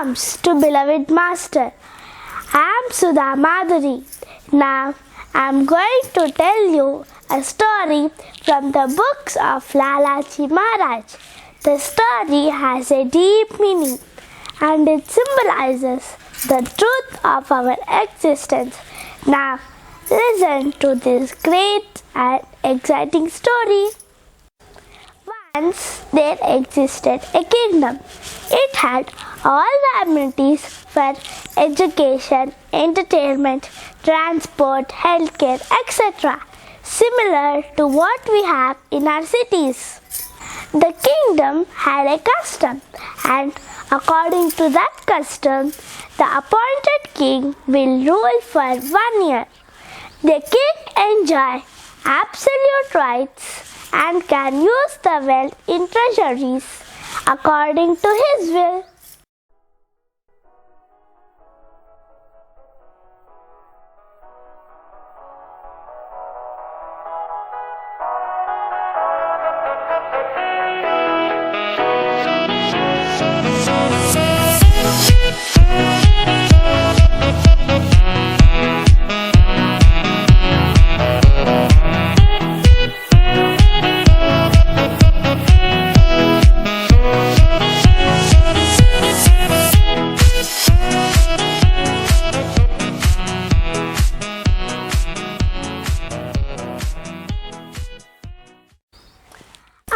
comes to beloved master. I am Sudha Madhuri. Now I am going to tell you a story from the books of Lalaji Maharaj. The story has a deep meaning and it symbolizes the truth of our existence. Now listen to this great and exciting story. Once there existed a kingdom. It had all the amenities for education, entertainment, transport, healthcare, etc., similar to what we have in our cities. The kingdom had a custom, and according to that custom, the appointed king will rule for 1 year. The king enjoys absolute rights and can use the wealth in treasuries according to his will.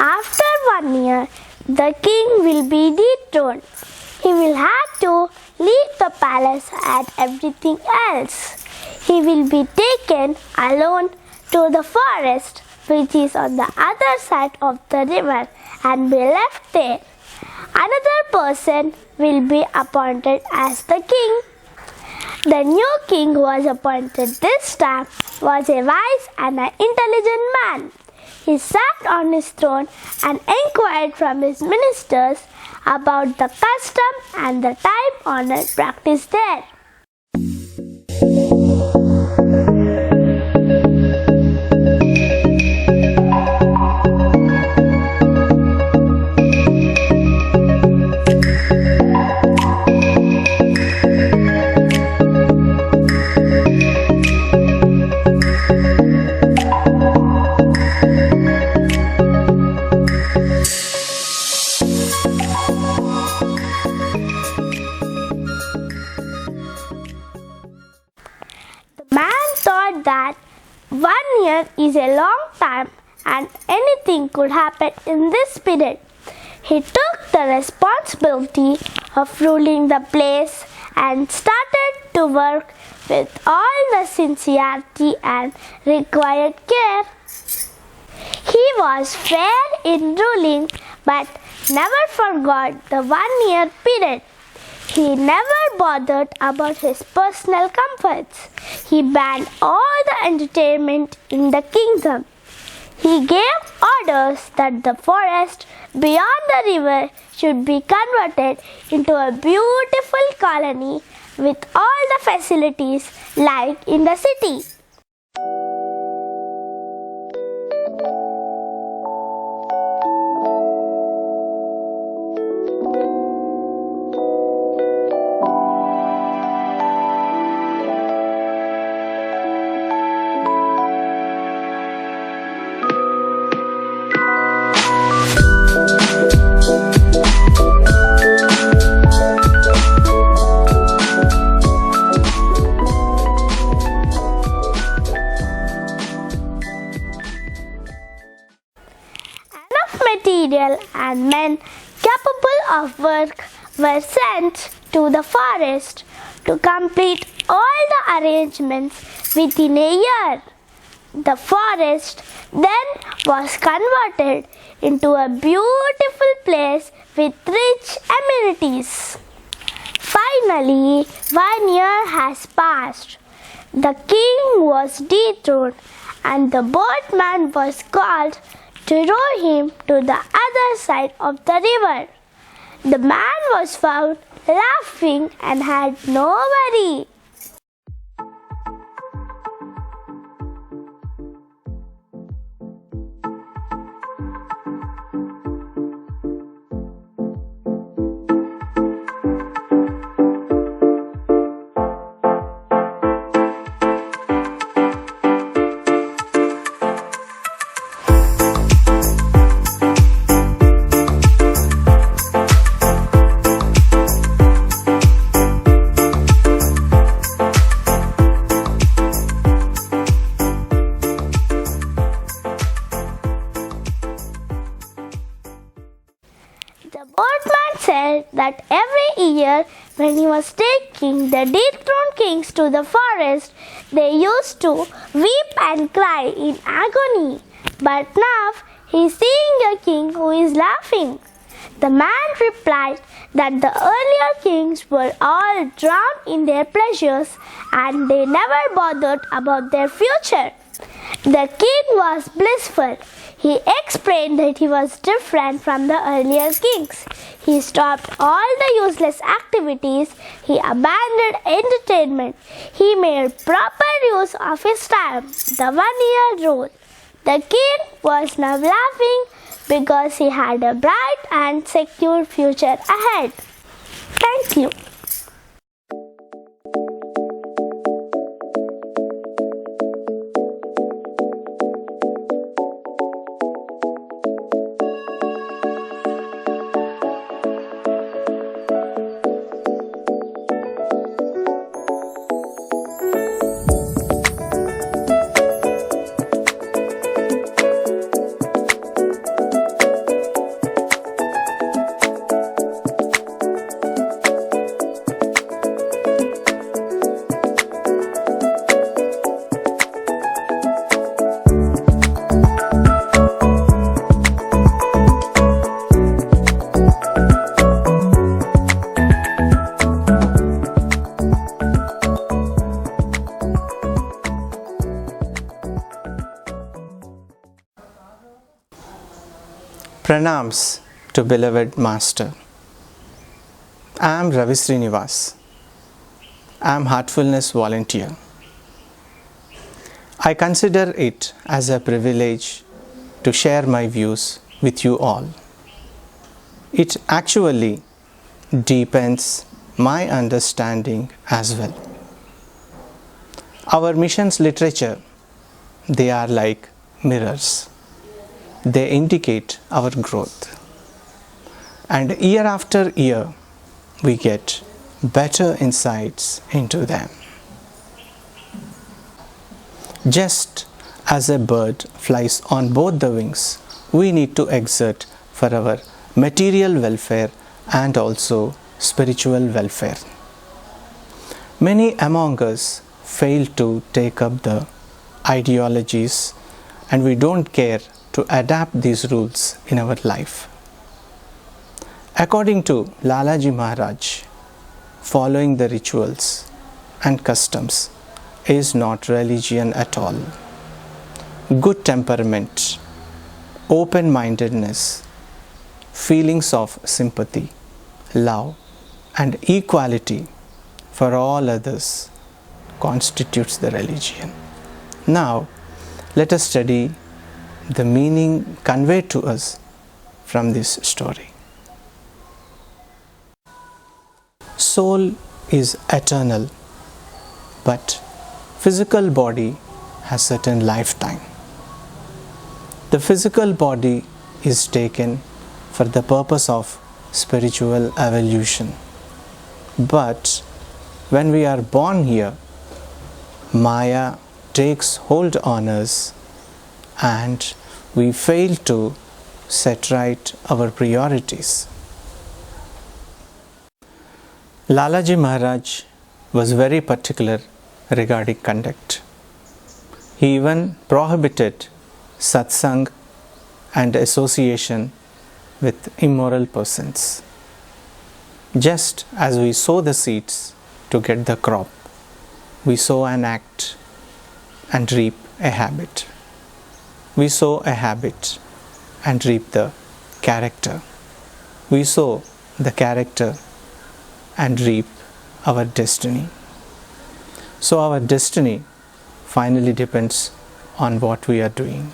After 1 year, the king will be dethroned. He will have to leave the palace and everything else. He will be taken alone to the forest, which is on the other side of the river, and be left there. Another person will be appointed as the king. The new king who was appointed this time was a wise and an intelligent man. He sat on his throne and inquired from his ministers about the custom and the time-honored practice there. Thought that 1 year is a long time and anything could happen in this period. He took the responsibility of ruling the place and started to work with all the sincerity and required care. He was fair in ruling but never forgot the 1 year period. He never bothered about his personal comforts. He banned all the entertainment in the kingdom. He gave orders that the forest beyond the river should be converted into a beautiful colony with all the facilities like in the city. Material and men capable of work were sent to the forest to complete all the arrangements within a year. The forest then was converted into a beautiful place with rich amenities. Finally, 1 year has passed. The king was dethroned and the boatman was called to row him to the other side of the river. The man was found laughing and had no worry. old man said that every year when he was taking the dethroned kings to the forest, they used to weep and cry in agony. But now he is seeing a king who is laughing. The man replied that the earlier kings were all drowned in their pleasures and they never bothered about their future. The king was blissful. He explained that he was different from the earlier kings. He stopped all the useless activities. He abandoned entertainment. He made proper use of his time, the 1-year rule. The king was now laughing because he had a bright and secure future ahead. Thank you. Pranams to beloved Master. I am Ravi Srinivas. I am Heartfulness Volunteer. I consider it as a privilege to share my views with you all. It actually deepens my understanding as well. Our missions literature, they are like mirrors. They indicate our growth. And year after year, we get better insights into them. Just as a bird flies on both the wings, we need to exert for our material welfare and also spiritual welfare. Many among us fail to take up the ideologies, and we don't care to adapt these rules in our life. According to Lalaji Maharaj, following the rituals and customs is not religion at all. Good temperament, open-mindedness, feelings of sympathy, love, and equality for all others constitutes the religion. Now, let us study the meaning conveyed to us from this story. Soul is eternal, but physical body has certain lifetime. The physical body is taken for the purpose of spiritual evolution. But when we are born here, Maya takes hold on us and we fail to set right our priorities. Lalaji Maharaj was very particular regarding conduct. He even prohibited satsang and association with immoral persons. Just as we sow the seeds to get the crop, we sow an act and reap a habit. We sow a habit and reap the character. We sow the character and reap our destiny. So our destiny finally depends on what we are doing.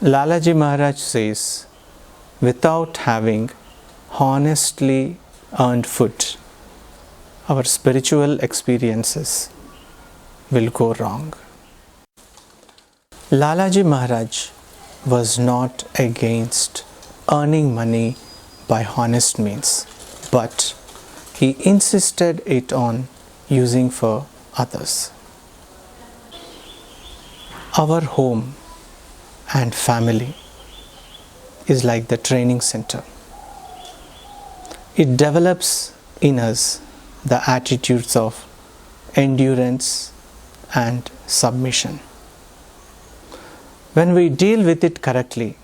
Lalaji Maharaj says, without having honestly earned food, our spiritual experiences will go wrong. Lalaji Maharaj was not against earning money by honest means, but he insisted it on using for others. Our home and family is like the training center. it develops in us the attitudes of endurance and submission. When we deal with it correctly,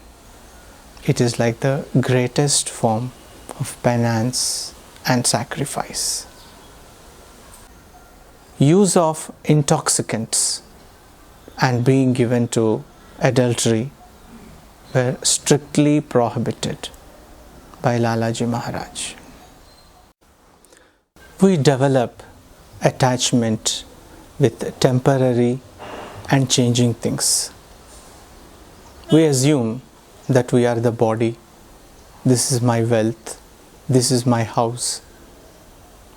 it is like the greatest form of penance and sacrifice. Use of intoxicants and being given to adultery were strictly prohibited by Lalaji Maharaj. We develop attachment with temporary and changing things. We assume that we are the body, this is my wealth, this is my house,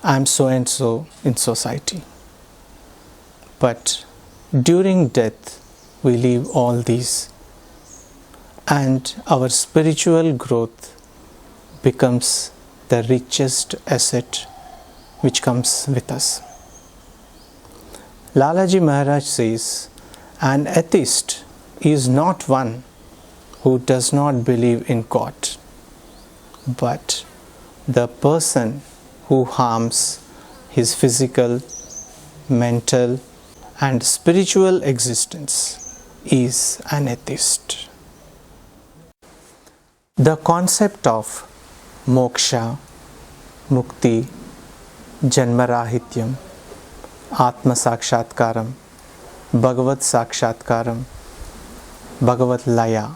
I am so and so in society. But during death, we leave all these, and our spiritual growth becomes the richest asset which comes with us. Lalaji Maharaj says, an atheist is not one who does not believe in God, but the person who harms his physical, mental, and spiritual existence is an atheist. The concept of moksha, mukti, janmarahityam, atma sakshatkaram, bhagavat sakshatkaram, bhagavat laya,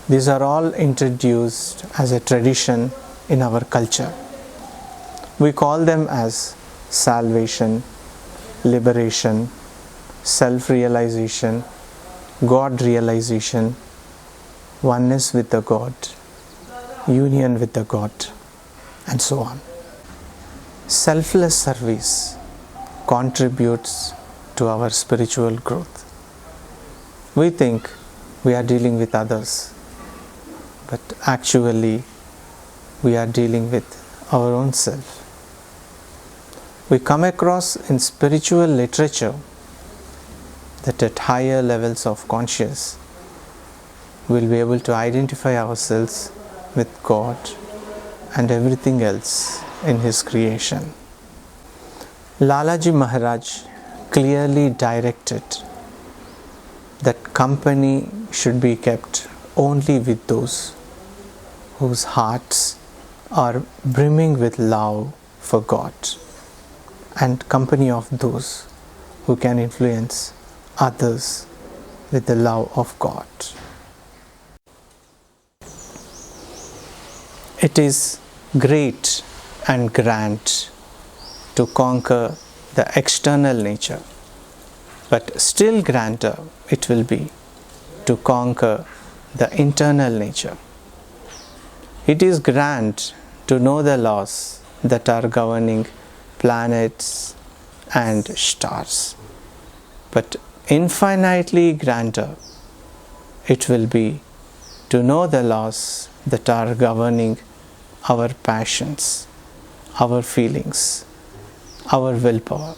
these are all introduced as a tradition in our culture. We call them as salvation, liberation, self-realization, God realization, oneness with the God, union with the God, and so on. Selfless service contributes to our spiritual growth. We think we are dealing with others, but actually we are dealing with our own self. We come across in spiritual literature that at higher levels of conscious, we'll be able to identify ourselves with God and everything else in His creation. Lalaji Maharaj clearly directed that company should be kept only with those whose hearts are brimming with love for God, and company of those who can influence others with the love of God. It is great and grand to conquer the external nature, but still grander it will be to conquer the internal nature. It is grand to know the laws that are governing planets and stars, but infinitely grander it will be to know the laws that are governing our passions, our feelings, our willpower.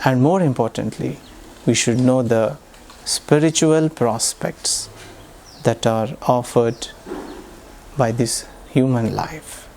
And more importantly, we should know the spiritual prospects that are offered by this human life.